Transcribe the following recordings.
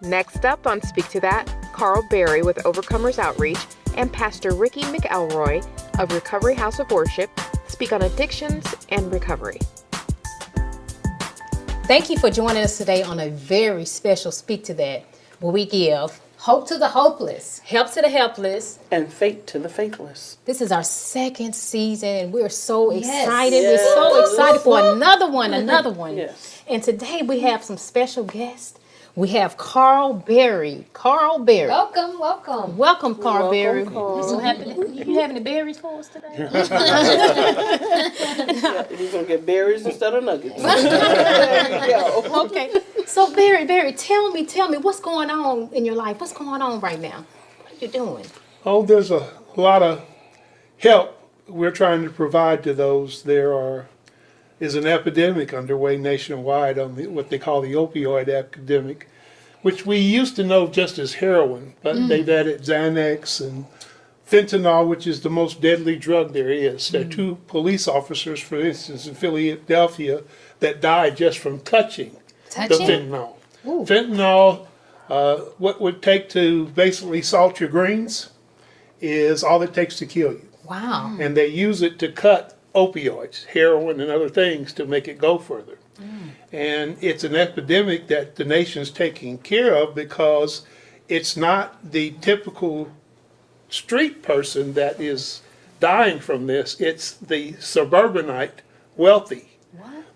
Next up on Speak to That, Carl Berry with Overcomers Outreach and Pastor Ricky McElroy of Recovery House of Worship speak on addictions and recovery. Thank you for joining us today on a very special Speak to That, where we give hope to the hopeless, help to the helpless, and faith to the faithless. This is our second season, and we're so excited. Yes. We're so excited for another one. Yes. And today we have some special guests. We have Carl Berry. Carl Berry. Welcome. Welcome, Carl Berry. Carl. You so happy you having the berries for us today? Yeah, he's going to get berries instead of nuggets. Okay. So Berry, tell me what's going on in your life? What's going on right now? What are you doing? Oh, there's a lot of help we're trying to provide to those. There is an epidemic underway nationwide on what they call the opioid epidemic, which we used to know just as heroin, but they've added Xanax and fentanyl, which is the most deadly drug there is. There are two police officers, for instance, in Philadelphia that died just from touching the fentanyl. Ooh. Fentanyl, what would take to basically salt your greens is all it takes to kill you. Wow. And they use it to cut opioids, heroin and other things to make it go further. And it's an epidemic that the nation's taking care of because it's not the typical street person that is dying from this. It's the suburbanite wealthy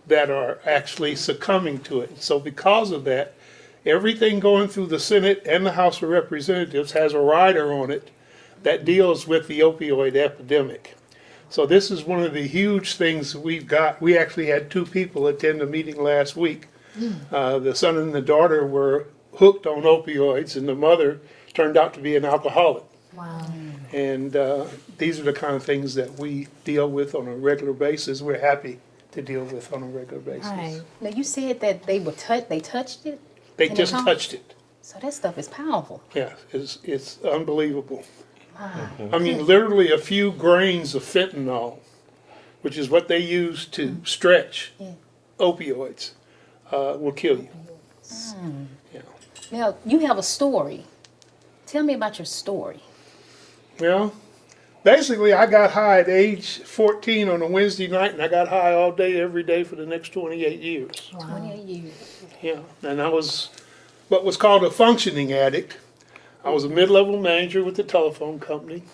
that are actually succumbing to it. So because of that, everything going through the Senate and the House of Representatives has a rider on it that deals with the opioid epidemic. So this is one of the huge things we've got. We actually had two people attend a meeting last week. The son and the daughter were hooked on opioids, and the mother turned out to be an alcoholic. Wow. And these are the kind of things that we deal with on a regular basis. We're happy to deal with on a regular basis. Right. Now you said that they touched it? They And just it touched it. So that stuff is powerful. Yeah, it's unbelievable. Wow. I mean, literally a few grains of fentanyl, which is what they use to stretch opioids, will kill you. Yeah. Now you have a story. Tell me about your story. Well, basically, I got high at age 14 on a Wednesday night, and I got high all day, every day for the next 28 years. 28 years. Yeah, and I was what was called a functioning addict. I was a mid-level manager with the telephone company.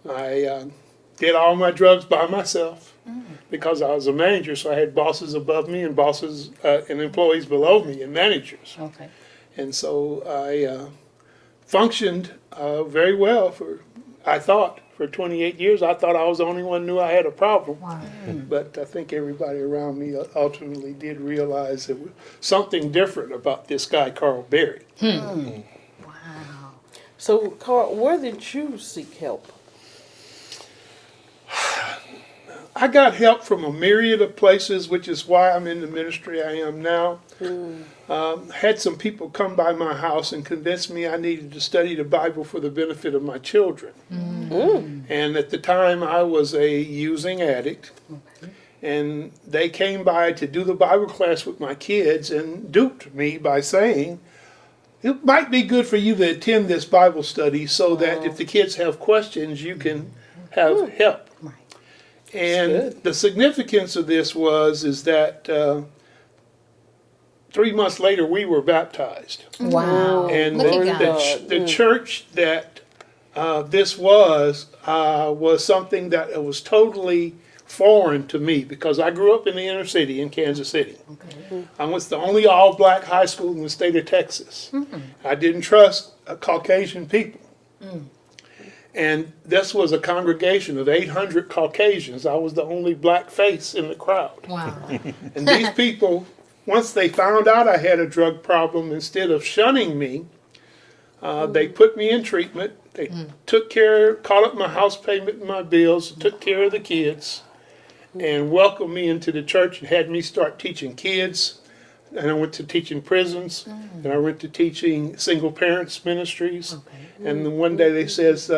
I did all my drugs by myself because I was a manager, so I had bosses above me and bosses and employees below me and managers. Okay. And so I functioned very well for 28 years. I thought I was the only one who knew I had a problem. Wow. But I think everybody around me ultimately did realize there was something different about this guy, Carl Berry. Wow. So, Carl, where did you seek help? I got help from a myriad of places, which is why I'm in the ministry I am now. Had some people come by my house and convince me I needed to study the Bible for the benefit of my children. And at the time, I was a using addict. And they came by to do the Bible class with my kids and duped me by saying, it might be good for you to attend this Bible study so that if the kids have questions, you can have help. Right. And the significance of this is that 3 months later we were baptized. Wow. And Look at God. the church that this was something that was totally foreign to me because I grew up in the inner city in Kansas City. Okay. I went to the only all-black high school in the state of Texas. I didn't trust Caucasian people. And this was a congregation of 800 Caucasians. I was the only black face in the crowd. Wow. And these people, once they found out I had a drug problem, instead of shunning me, they put me in treatment. They caught up my house payment and my bills, took care of the kids, and welcomed me into the church and had me start teaching kids. And I went to teaching prisons, and I went to teaching single parents ministries. And then one day they says,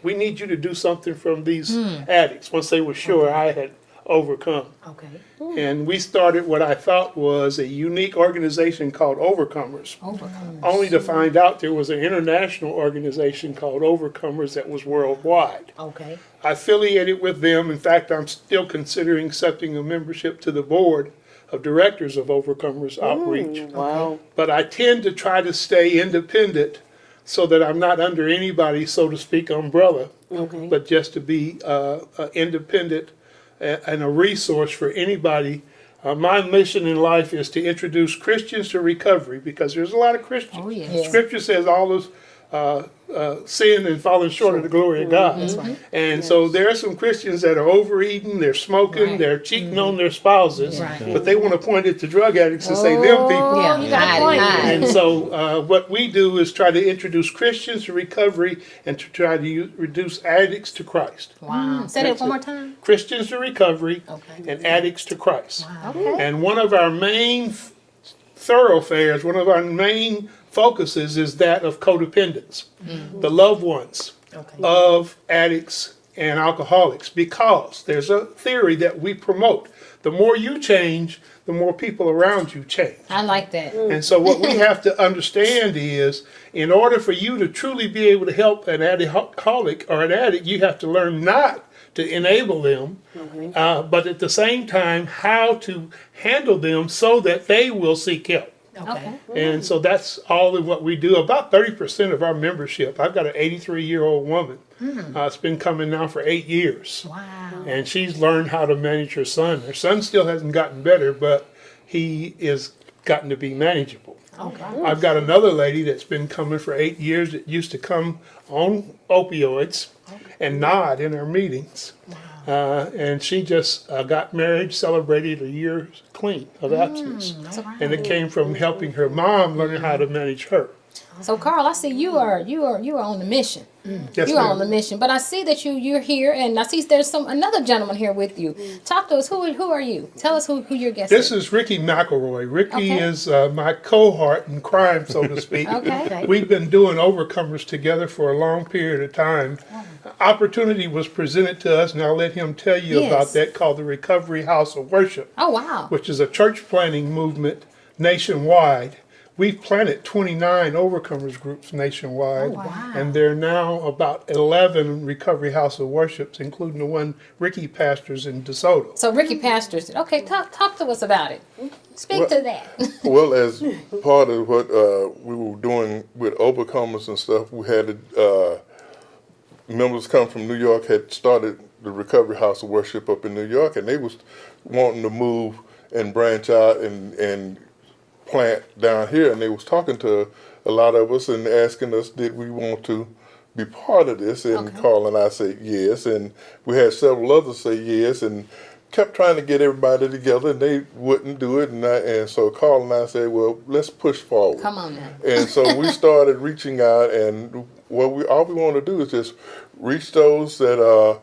we need you to do something from these addicts. Once they were sure I had overcome. Okay. And we started what I thought was a unique organization called Overcomers, Overcome. only to find out there was an international organization called Overcomers that was worldwide. Okay. I affiliated with them. In fact, I'm still considering accepting a membership to the board of directors of Overcomers Outreach. Wow. But I tend to try to stay independent so that I'm not under anybody, so to speak, umbrella, but just to be independent and a resource for anybody. My mission in life is to introduce Christians to recovery, because there's a lot of Christians. Oh, yes. Scripture says all those sin and falling short of the glory of God. That's right. And so there are some Christians that are overeating, they're smoking, Right. they're cheating on their spouses, Right. but they want to point it to drug addicts and say them people. Yeah, you got a point. And so what we do is try to introduce Christians to recovery and to try to reduce addicts to Christ. Wow. Say that one more time. Christians to recovery Okay. and addicts to Christ. Okay. And one of our main thoroughfares, one of our main focuses is that of codependence, the loved ones Okay. of addicts and alcoholics, because there's a theory that we promote. The more you change, the more people around you change. I like that. And so what we have to understand is, in order for you to truly be able to help an alcoholic or an addict, you have to learn not to enable them, but at the same time, how to handle them so that they will seek help. Okay. And so that's all of what we do. About 30% of our membership, I've got an 83-year-old woman. It's been coming now for 8 years. Wow. And she's learned how to manage her son. Her son still hasn't gotten better, but he is gotten to be manageable. Okay. I've got another lady that's been coming for 8 years that used to come on opioids and nod in our meetings. And she just got married, celebrated a year clean of abstinence. And it came from helping her mom learn how to manage her. So Carl, I see you are on the mission. Yes, You are ma'am. on the mission, but I see that you're here, and I see there's another gentleman here with you. Talk to us. Who are you? Tell us who your guest This is. is Ricky McElroy. Ricky Okay. is my cohort in crime, so to speak. Okay. We've been doing Overcomers together for a long period of time. Opportunity was presented to us, and I'll let him tell you Yes. about that, called the Recovery House of Worship, Oh wow. which is a church planting movement nationwide. We've planted 29 Overcomers groups nationwide, wow. and there are now about 11 Recovery House of Worships, including the one Ricky pastors in DeSoto. So Ricky pastors. Okay, talk to us about it. Speak to that. Well, as part of what we were doing with Overcomers and stuff, we had members come from New York, had started the Recovery House of Worship up in New York, and they was wanting to move and branch out and plant down here, and they was talking to a lot of us and asking us, did we want to be part of this? And Okay. Carl and I said yes, and we had several others say yes, and kept trying to get everybody together, and they wouldn't do it, and so Carl and I said, well, let's push forward. Come on now. And so we started reaching out, and all we want to do is just reach those that are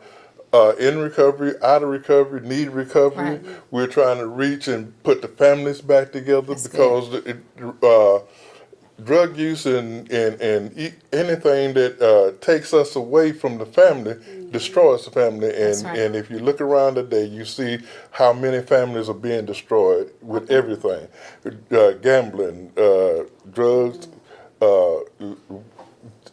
in recovery, out of recovery, need recovery. Right. We're trying to reach and put the families back together. That's Because drug use and anything that takes us away from the family destroys the family. That's right. And if you look around today, you see how many families are being destroyed with everything. Gambling, drugs,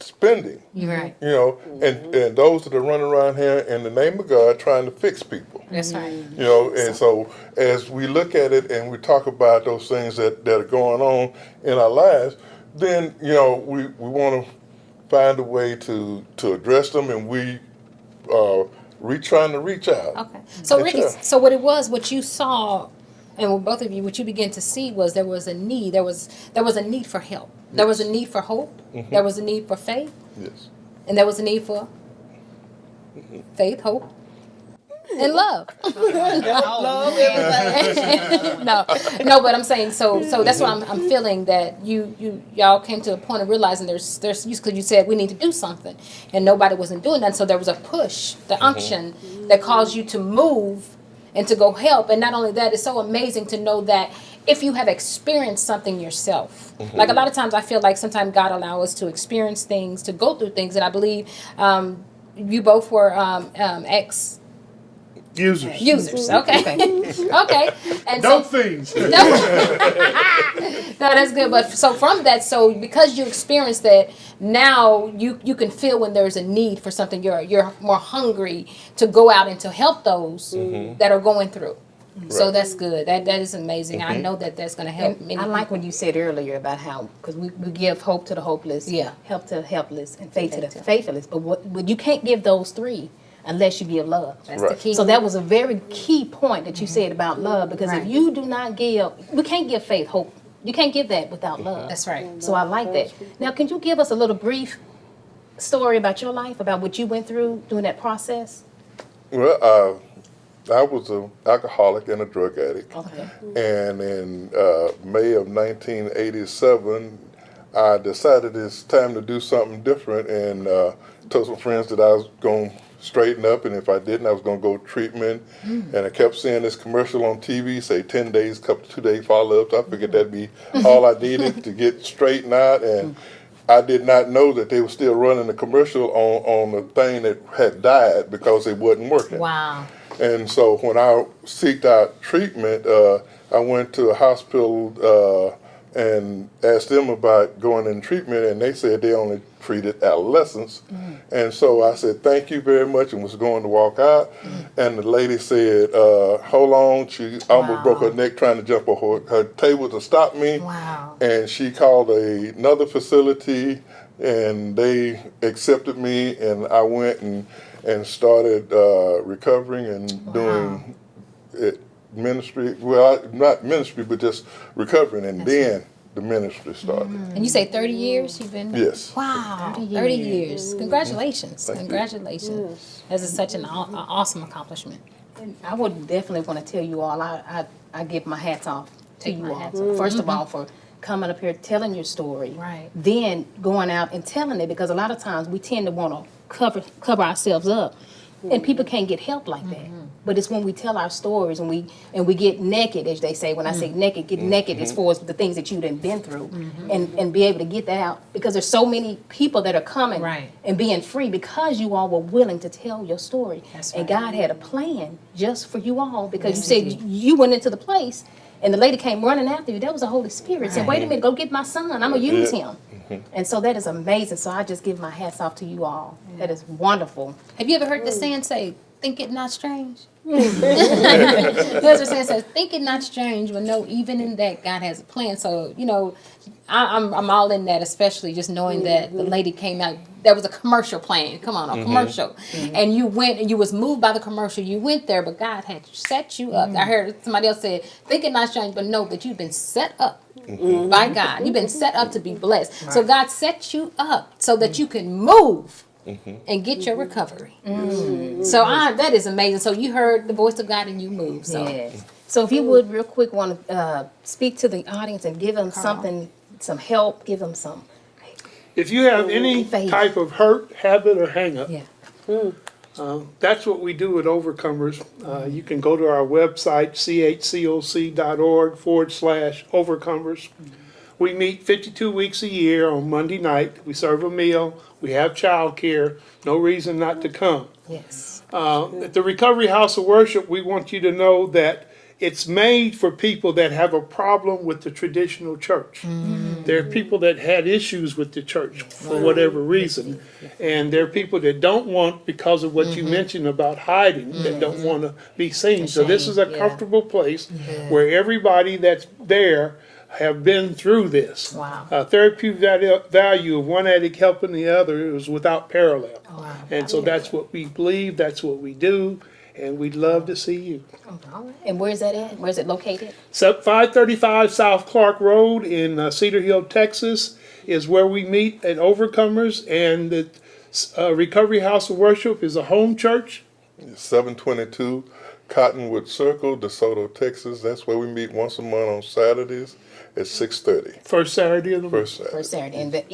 spending. You're right. You know, and those that are running around here in the name of God trying to fix people. That's right. You know, and so as we look at it and we talk about those things that are going on in our lives, then, you know, we want to find a way to address them, and we trying to reach out. Okay. So Reach Ricky, out. so what you saw, and what both of you, what you began to see was there was a need. There was a need for help. There was a need for hope. There was a need for faith, Yes. and there was a need for faith, hope, and love. no, but I'm saying so that's why I'm feeling that y'all came to a point of realizing there's because you said we need to do something, and nobody wasn't doing that. So there was a push, the unction that caused you to move and to go help. And not only that, it's so amazing to know that if you have experienced something yourself, like a lot of times I feel like sometimes God allows us to experience things, to go through things, and I believe you both were ex Users. Users. Okay. Okay. And Dope so, things. no, that's good. But so from that, so because you experienced that, now you can feel when there's a need for something. You're more hungry to go out and to help those that are going through. So Right. that's good. That is amazing. I know that that's going to help many I like people. what you said earlier about how, because we give hope to the hopeless, Yeah. help to the helpless, and faith to the faithless. But you can't give those three unless you give love. That's the Right. key. So that was a very key point that you said about love, because if you do not give, we can't give faith, hope. You can't give that without love. That's right. So I like that. Now, can you give us a little brief story about your life, about what you went through during that process? Well, I was an alcoholic and a drug addict. Okay. And in May of 1987, I decided it's time to do something different, and told some friends that I was going to straighten up, and if I didn't, I was going to go treatment. And I kept seeing this commercial on TV, say 10 days, 2-day follow-ups. I figured that'd be all I needed to get straightened out, and I did not know that they were still running the commercial on the thing that had died because it wasn't working. Wow. And so when I seeked out treatment, I went to a hospital and asked them about going in treatment, and they said they only treated adolescents. And so I said, thank you very much, and was going to walk out. And the lady said, hold on. She almost broke her neck trying to jump over her table to stop me. Wow. And she called another facility, and they accepted me, and I went and started recovering and doing it, ministry. Well, not ministry, but just recovering, and then the ministry started. And you say 30 years you've been? Yes. Wow, 30 years. Congratulations. Thank you. Congratulations. This is such an awesome accomplishment. And I would definitely want to tell you all, I give my hats off to Take you my all. hats off. First of all, for coming up here, telling your story. Right. Then going out and telling it, because a lot of times we tend to want to cover ourselves up, and people can't get help like that. But it's when we tell our stories and we get naked, as they say. When I say naked, get naked as far as the things that you've been through, and be able to get that out, because there's so many people that are coming Right. and being free because you all were willing to tell your story. That's And right. God had a plan just for you all, because Yes, you He said did. you went into the place and the lady came running after you. That was the Holy Spirit. Said, wait a minute, go get my son. I'm going to use him. And so that is amazing. So I just give my hats off to you all. That is wonderful. Have you ever heard the saying say, think it not strange? There's a saying says, think it not strange, but no, even in that, God has a plan. So, I'm all in that, especially just knowing that the lady came out. There was a commercial playing. Come on, a commercial. And you went and you was moved by the commercial. You went there, but God had set you up. I heard somebody else say, think it not strange, but know that you've been set up by God. You've been set up to be blessed. So God set you up so that you can move and get your recovery. So that is amazing. So you heard the voice of God and you moved. So Yes. So if you would real quick want to speak to the audience and give them something, some help, give them some. If you have any Faith. type of hurt, habit, or hang-up, Yeah. that's what we do at Overcomers. You can go to our website, chcoc.org/overcomers. We meet 52 weeks a year on Monday night. We serve a meal. We have childcare. No reason not to come. yes. At the Recovery House of Worship, we want you to know that it's made for people that have a problem with the traditional church. There are people that had issues with the church for whatever reason. And there are people that don't want, because of what you mentioned about hiding, that don't want to be seen. So this is a comfortable place where everybody that's there have been through this. Wow. Therapeutic value of one addict helping the other is without parallel. Wow. And so that's what we believe, that's what we do, and we'd love to see you. And where's that at? Where's it located? 535 South Clark Road in Cedar Hill, Texas is where we meet at Overcomers, and the Recovery House of Worship is a home church. 722 Cottonwood Circle, DeSoto, Texas. That's where we meet once a month on Saturdays at 6:30. First Saturday of the month. First Saturday. First Saturday. And the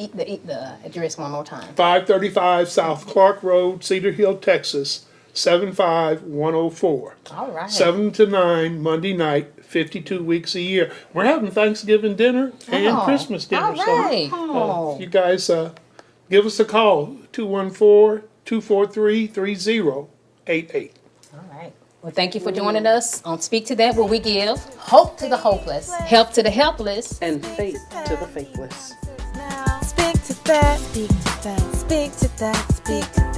address one more time. 535 South Clark Road, Cedar Hill, Texas, 75104. All right. 7 to 9, Monday night, 52 weeks a year. We're having Thanksgiving dinner and Oh, Christmas dinner. All right. Oh. You guys give us a call, 214-243-3088. All right. Well, thank you for joining us on Speak to That, where we give Hope to the hopeless. help to the helpless. And faith to the faithless. Speak to that, speak to that, speak to that, speak to that.